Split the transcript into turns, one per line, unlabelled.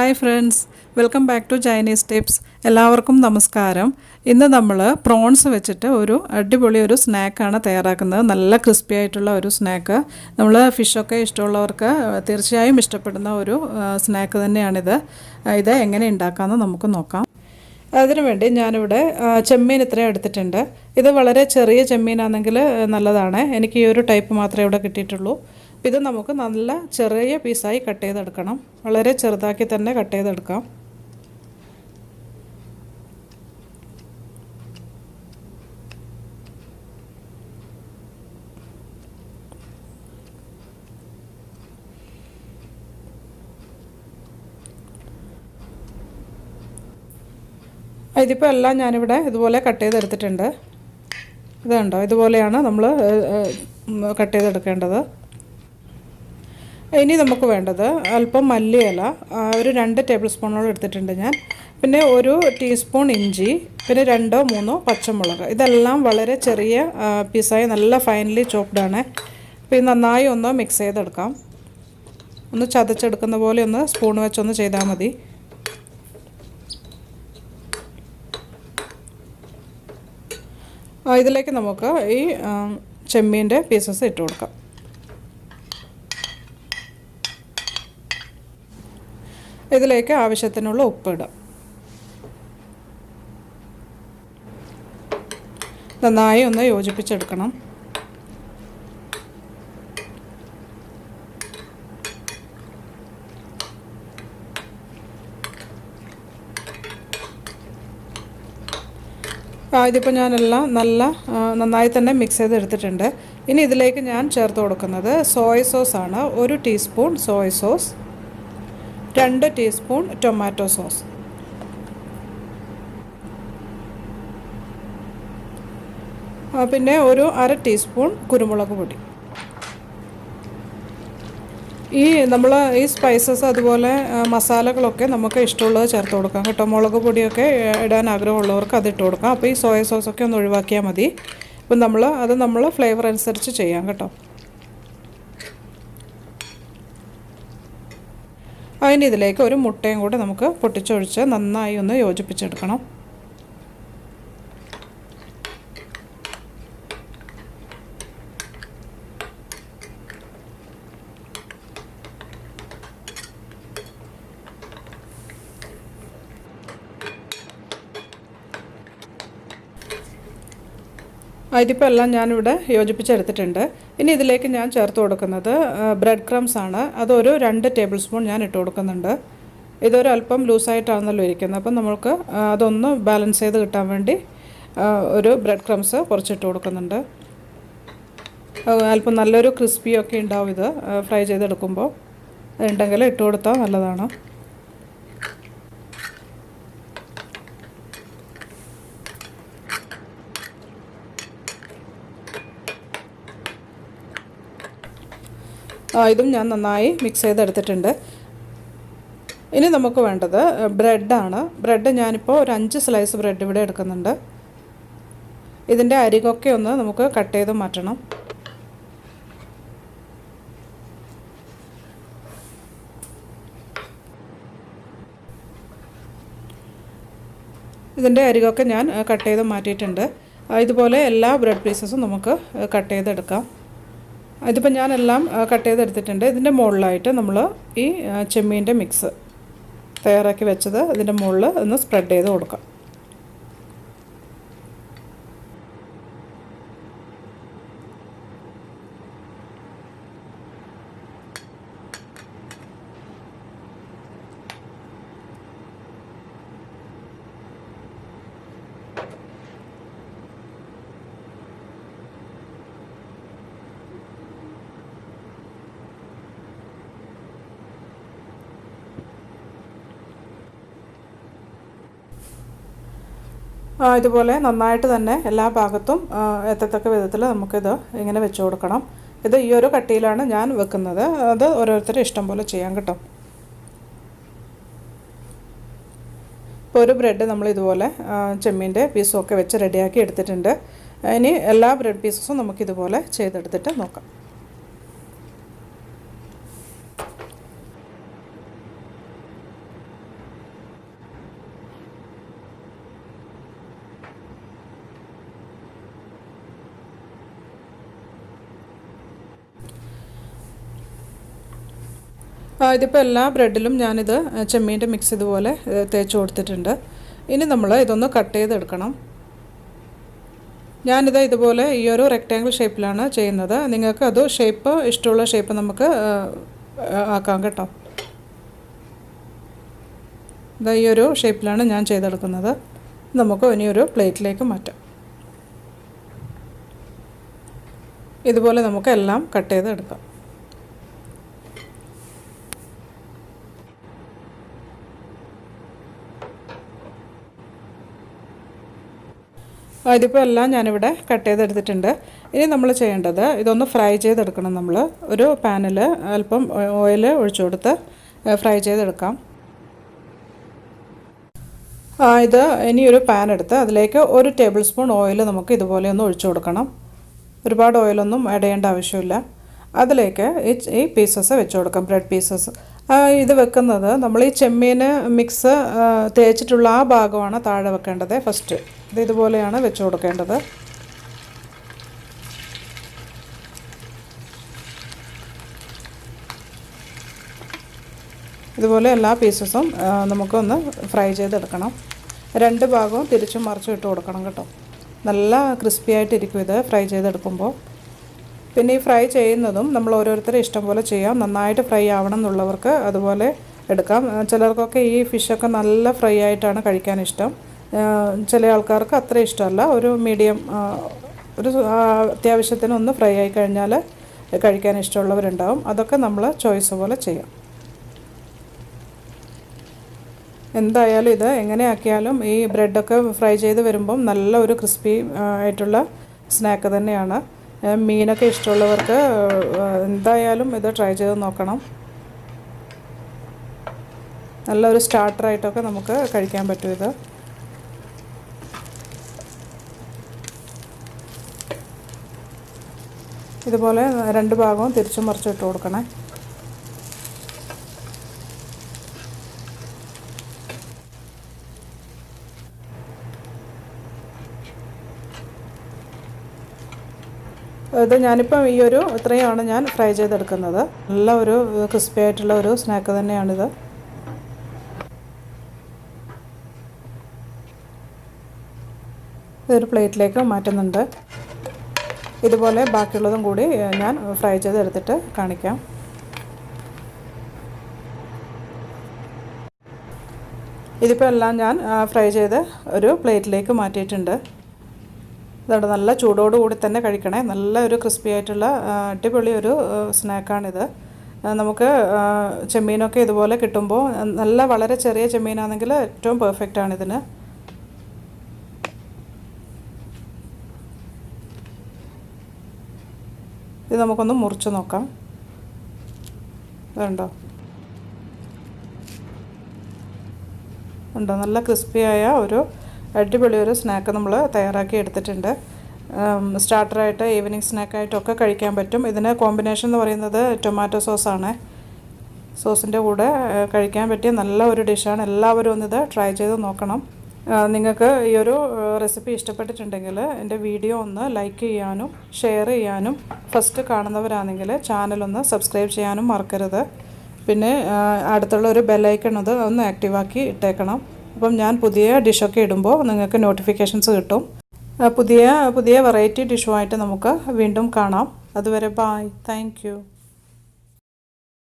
Hi friends, welcome back to Chinese tips. എല്ലാവർക്കും നമസ്കാരം. ഇന്ന് നമ്മൾ പ്രോൺസ് വെച്ചിട്ട് ഒരു അടിപൊളി ഒരു സ്നാക്കാണ് തയ്യാറാക്കുന്നത്. നല്ല ക്രിസ്പി ആയിട്ടുള്ള ഒരു സ്നാക്ക്. നമ്മൾ ഫിഷൊക്കെ ഇഷ്ടമുള്ളവർക്ക് തീർച്ചയായും ഇഷ്ടപ്പെടുന്ന ഒരു സ്നാക്ക് തന്നെയാണിത്. ഇത് എങ്ങനെ ഉണ്ടാക്കാമെന്ന് നമുക്ക് നോക്കാം. അതിനുവേണ്ടി ഞാനിവിടെ ചെമ്മീൻ ഇത്രയും എടുത്തിട്ടുണ്ട്. ഇത് വളരെ ചെറിയ ചെമ്മീനാണെങ്കിൽ നല്ലതാണ്. എനിക്ക് ഈ ഒരു ടൈപ്പ് മാത്രമേ ഇവിടെ കിട്ടിയിട്ടുള്ളൂ. ഇത് നമുക്ക് നല്ല ചെറിയ പീസായി കട്ട് ചെയ്തെടുക്കണം. വളരെ ചെറുതാക്കി തന്നെ കട്ട് ചെയ്തെടുക്കാം. ഇതിപ്പോൾ എല്ലാം ഞാനിവിടെ ഇതുപോലെ കട്ട് ചെയ്തെടുത്തിട്ടുണ്ട്. ഇത് കണ്ടോ, ഇതുപോലെയാണ് നമ്മൾ കട്ട് ചെയ്തെടുക്കേണ്ടത്. ഇനി നമുക്ക് വേണ്ടത് അല്പം മല്ലിയില, ഒരു 2 ടേബിൾ സ്പൂണോളം എടുത്തിട്ടുണ്ട് ഞാൻ. പിന്നെ ഒരു ടീസ്പൂൺ ഇഞ്ചി, പിന്നെ 2-3 പച്ചമുളക്. ഇതെല്ലാം വളരെ ചെറിയ പീസായി നല്ല ഫൈനലി ചോപ്ഡാണ്. അപ്പോൾ ഇത് നന്നായി ഒന്ന് മിക്സ് ചെയ്തെടുക്കാം. ഒന്ന് ചതച്ചെടുക്കുന്ന പോലെ ഒന്ന് സ്പൂൺ വെച്ചൊന്ന് ചെയ്താൽ മതി. ഇതിലേക്ക് നമുക്ക് ഈ ചെമ്മീൻ്റെ പീസസ് ഇട്ട് കൊടുക്കാം. ഇതിലേക്ക് ആവശ്യത്തിനുള്ള ഉപ്പിടാം. നന്നായി ഒന്ന് യോജിപ്പിച്ചെടുക്കണം. ഇതിപ്പോൾ ഞാനെല്ലാം നന്നായി തന്നെ മിക്സ് ചെയ്തെടുത്തിട്ടുണ്ട്. ഇനി ഇതിലേക്ക് ഞാൻ ചേർത്ത് കൊടുക്കുന്നത് സോയ സോസാണ്. 1 teaspoon soya sauce, 2 teaspoon tomato sauce, പിന്നെ ഒരു 1/2 ടീസ്പൂൺ കുരുമുളക് പൊടി. നമ്മൾ ഈ സ്പൈസസ് അതുപോലെ മസാലകളൊക്കെ നമുക്ക് ഇഷ്ടമുള്ളത് ചേർത്ത് കൊടുക്കാം കേട്ടോ. മുളക് പൊടിയൊക്കെ ഇടാൻ ആഗ്രഹമുള്ളവർക്ക് അതിട്ട് കൊടുക്കാം. അപ്പോൾ ഈ സോയ സോസൊക്കെ ഒന്ന് ഒഴിവാക്കിയാൽ മതി. അപ്പം നമ്മൾ ഫ്ലേവർ അനുസരിച്ച് ചെയ്യാം കേട്ടോ. അതിന് ഇതിലേക്ക് ഒരു മുട്ടയും കൂടെ നമുക്ക് പൊട്ടിച്ചൊഴിച്ച് നന്നായി ഒന്ന് യോജിപ്പിച്ചെടുക്കണം. ഇതിപ്പോൾ എല്ലാം ഞാനിവിടെ യോജിപ്പിച്ചെടുത്തിട്ടുണ്ട്. ഇനി ഇതിലേക്ക് ഞാൻ ചേർത്ത് കൊടുക്കുന്നത് ബ്രെഡ് ക്രംസ് ആണ്. അതൊരു 2 ടേബിൾ സ്പൂൺ ഞാൻ ഇട്ട് കൊടുക്കുന്നുണ്ട്. ഇതൊരു അല്പം ലൂസായിട്ടാണല്ലോ ഇരിക്കുന്നത്. അപ്പം നമുക്ക് അതൊന്ന് ബാലൻസ് ചെയ്ത് കിട്ടാൻ വേണ്ടി ഒരു ബ്രെഡ് ക്രംസ് കുറച്ചിട്ട് കൊടുക്കുന്നുണ്ട്. അല്പം നല്ലൊരു ക്രിസ്പിയൊക്കെ ഉണ്ടാവും ഇത് ഫ്രൈ ചെയ്തെടുക്കുമ്പോൾ. അതുണ്ടെങ്കിൽ ഇട്ട് കൊടുത്താൽ നല്ലതാണ്. ഇതും ഞാൻ നന്നായി മിക്സ് ചെയ്തെടുത്തിട്ടുണ്ട്. ഇനി നമുക്ക് വേണ്ടത് ബ്രെഡാണ്. ബ്രെഡ് ഞാനിപ്പോൾ ഒരു 5 സ്ലൈസ് ബ്രെഡ് ഇവിടെ എടുക്കുന്നുണ്ട്. ഇതിൻ്റെ അരികൊക്കെ ഒന്ന് നമുക്ക് കട്ട് ചെയ്ത് മാറ്റണം. ഇതിൻ്റെ അരികൊക്കെ ഞാൻ കട്ട് ചെയ്ത് മാറ്റിയിട്ടുണ്ട്. ഇതുപോലെ എല്ലാ ബ്രെഡ് പീസസും നമുക്ക് കട്ട് ചെയ്തെടുക്കാം. ഇതിപ്പോൾ ഞാനെല്ലാം കട്ട് ചെയ്തെടുത്തിട്ടുണ്ട്. ഇതിൻ്റെ മുകളിലായിട്ട് നമ്മൾ ഈ ചെമ്മീൻ്റെ മിക്സ് തയ്യാറാക്കി വെച്ചത് ഇതിൻ്റെ മുകളിൽ ഒന്ന് സ്പ്രെഡ് ചെയ്ത് കൊടുക്കാം. ഇതുപോലെ നന്നായിട്ട് തന്നെ എല്ലാ ഭാഗത്തും എത്തത്തക്ക വിധത്തിൽ നമുക്കിത് ഇങ്ങനെ വെച്ച് കൊടുക്കണം. ഇത് ഈ ഒരു കട്ടിയിലാണ് ഞാൻ വെക്കുന്നത്. അത് ഓരോരുത്തരും ഇഷ്ടം പോലെ ചെയ്യാം കേട്ടോ. ഇപ്പോൾ ഒരു ബ്രെഡ് നമ്മൾ ഇതുപോലെ ചെമ്മീൻ്റെ പീസുമൊക്കെ വെച്ച് റെഡിയാക്കി എടുത്തിട്ടുണ്ട്. ഇനി എല്ലാ ബ്രെഡ് പീസസും നമുക്കിതുപോലെ ചെയ്തെടുത്തിട്ട് നോക്കാം. ഇതിപ്പോൾ എല്ലാ ബ്രെഡിലും ഞാനിത് ചെമ്മീൻ്റെ മിക്സ് ഇതുപോലെ തേച്ച് കൊടുത്തിട്ടുണ്ട്. ഇനി നമ്മൾ ഇതൊന്ന് കട്ട് ചെയ്തെടുക്കണം. ഞാനിത് ഇതുപോലെ ഈ ഒരു റെക്റ്റാങ്കിൾ ഷേപ്പിലാണ് ചെയ്യുന്നത്. നിങ്ങൾക്ക് അത് ഷേപ്പ് ഇഷ്ടമുള്ള ഷേപ്പ് നമുക്ക് ആക്കാം കേട്ടോ. ഇത് ഈ ഒരു ഷേപ്പിലാണ് ഞാൻ ചെയ്തെടുക്കുന്നത്. നമുക്ക് ഇനി ഒരു പ്ലേറ്റിലേക്ക് മാറ്റാം. ഇതുപോലെ നമുക്ക് എല്ലാം കട്ട് ചെയ്തെടുക്കാം. ഇതിപ്പോൾ എല്ലാം ഞാനിവിടെ കട്ട് ചെയ്തെടുത്തിട്ടുണ്ട്. ഇനി നമ്മൾ ചെയ്യേണ്ടത് ഇതൊന്ന് ഫ്രൈ ചെയ്തെടുക്കണം. നമ്മൾ ഒരു പാനിൽ അല്പം ഓയിൽ ഒഴിച്ചു കൊടുത്ത് ഫ്രൈ ചെയ്തെടുക്കാം. ഇത് ഇനി ഒരു പാൻ എടുത്ത് അതിലേക്ക് 1 ടേബിൾ സ്പൂൺ ഓയിൽ നമുക്ക് ഇതുപോലെ ഒന്ന് ഒഴിച്ചു കൊടുക്കണം. ഒരുപാട് ഓയിലൊന്നും ആഡ് ചെയ്യേണ്ട ആവശ്യമില്ല. അതിലേക്ക് ഈ പീസസ് വെച്ച് കൊടുക്കാം, ബ്രെഡ് പീസസ്. ഇത് വെക്കുന്നത് നമ്മൾ ഈ ചെമ്മീൻ മിക്സ് തേച്ചിട്ടുള്ള ആ ഭാഗമാണ് താഴെ വെക്കേണ്ടത് ഫസ്റ്റ്. ഇതുപോലെയാണ് വെച്ച് കൊടുക്കേണ്ടത്. ഇതുപോലെ എല്ലാ പീസസും നമുക്കൊന്ന് ഫ്രൈ ചെയ്തെടുക്കണം. 2 ഭാഗവും തിരിച്ചും മറിച്ചും ഇട്ട് കൊടുക്കണം കേട്ടോ. നല്ല ക്രിസ്പി ആയിട്ടിരിക്കും ഇത് ഫ്രൈ ചെയ്തെടുക്കുമ്പോൾ. പിന്നെ ഈ ഫ്രൈ ചെയ്യുന്നതും നമ്മൾ ഓരോരുത്തരും ഇഷ്ടം പോലെ ചെയ്യാം. നന്നായിട്ട് ഫ്രൈ ആവണം എന്നുള്ളവർക്ക് അതുപോലെ എടുക്കാം. ചിലർക്കൊക്കെ ഈ ഫിഷൊക്കെ നല്ല ഫ്രൈ ആയിട്ടാണ് കഴിക്കാൻ ഇഷ്ടം. ചില ആൾക്കാർക്ക് അത്ര ഇഷ്ടമല്ല. ഒരു മീഡിയം, ഒരു അത്യാവശ്യത്തിന് ഒന്ന് ഫ്രൈ ആയി കഴിഞ്ഞാൽ കഴിക്കാൻ ഇഷ്ടമുള്ളവരുണ്ടാവും. അതൊക്കെ നമ്മൾ ചോയ്സ് പോലെ ചെയ്യാം. എന്തായാലും ഇത് എങ്ങനെയാക്കിയാലും ഈ ബ്രെഡൊക്കെ ഫ്രൈ ചെയ്ത് വരുമ്പം നല്ല ഒരു ക്രിസ്പി ആയിട്ടുള്ള സ്നാക്ക് തന്നെയാണ്. മീനൊക്കെ ഇഷ്ടമുള്ളവർക്ക് എന്തായാലും ഇത് ട്രൈ ചെയ്ത് നോക്കണം. നല്ലൊരു സ്റ്റാർട്ടറായിട്ടൊക്കെ നമുക്ക് കഴിക്കാൻ പറ്റും ഇത്. ഇതുപോലെ 2 ഭാഗവും തിരിച്ചും മറിച്ചും ഇട്ട് കൊടുക്കണേ. ഇത് ഞാനിപ്പം ഈ ഒരു ഇത്രയുമാണ് ഞാൻ ഫ്രൈ ചെയ്തെടുക്കുന്നത്. നല്ല ഒരു ക്രിസ്പി ആയിട്ടുള്ള ഒരു സ്നാക്ക് തന്നെയാണിത്. ഇതൊരു പ്ലേറ്റിലേക്ക് മാറ്റുന്നുണ്ട്. ഇതുപോലെ ബാക്കിയുള്ളതും കൂടി ഞാൻ ഫ്രൈ ചെയ്തെടുത്തിട്ട് കാണിക്കാം. ഇതിപ്പോൾ എല്ലാം ഞാൻ ഫ്രൈ ചെയ്ത് ഒരു പ്ലേറ്റിലേക്ക് മാറ്റിയിട്ടുണ്ട്. ഇതുകൊണ്ട് നല്ല ചൂടോടുകൂടി തന്നെ കഴിക്കണേ. നല്ല ഒരു ക്രിസ്പി ആയിട്ടുള്ള അടിപൊളി ഒരു സ്നാക്കാണിത്. നമുക്ക് ചെമ്മീനൊക്കെ ഇതുപോലെ കിട്ടുമ്പോൾ നല്ല വളരെ ചെറിയ ചെമ്മീനാണെങ്കിൽ ഏറ്റവും പെർഫെക്റ്റ് ആണിതിന്. ഇത് നമുക്കൊന്ന് മുറിച്ച് നോക്കാം. ഇതുണ്ടോ നല്ല ക്രിസ്പിയായ ഒരു അടിപൊളി ഒരു സ്നാക്ക് നമ്മൾ തയ്യാറാക്കി എടുത്തിട്ടുണ്ട്. സ്റ്റാർട്ടറായിട്ട് ഈവനിങ് സ്നാക്കായിട്ടൊക്കെ കഴിക്കാൻ പറ്റും. ഇതിന് കോമ്പിനേഷൻ എന്ന് പറയുന്നത് ടൊമാറ്റോ സോസാണ്. സോസിൻ്റെ കൂടെ കഴിക്കാൻ പറ്റിയ നല്ല ഒരു ഡിഷാണ്. എല്ലാവരും ഒന്നിത് ട്രൈ ചെയ്ത് നോക്കണം. നിങ്ങൾക്ക് ഈ ഒരു റെസിപ്പി ഇഷ്ടപ്പെട്ടിട്ടുണ്ടെങ്കിൽ എൻ്റെ വീഡിയോ ഒന്ന് ലൈക്ക് ചെയ്യാനും ഷെയർ ചെയ്യാനും, ഫസ്റ്റ് കാണുന്നവരാണെങ്കിൽ ചാനലൊന്ന് സബ്സ്ക്രൈബ് ചെയ്യാനും മറക്കരുത്. പിന്നെ അടുത്തുള്ള ഒരു ബെല്ലൈക്കൺ ഒന്ന് ആക്റ്റീവാക്കി ഇട്ടേക്കണം. അപ്പം ഞാൻ പുതിയ ഡിഷൊക്കെ ഇടുമ്പോൾ നിങ്ങൾക്ക് നോട്ടിഫിക്കേഷൻസ് കിട്ടും. പുതിയ വെറൈറ്റി ഡിഷുമായിട്ട് നമുക്ക് വീണ്ടും കാണാം. അതുവരെ ബായ്. Thank you.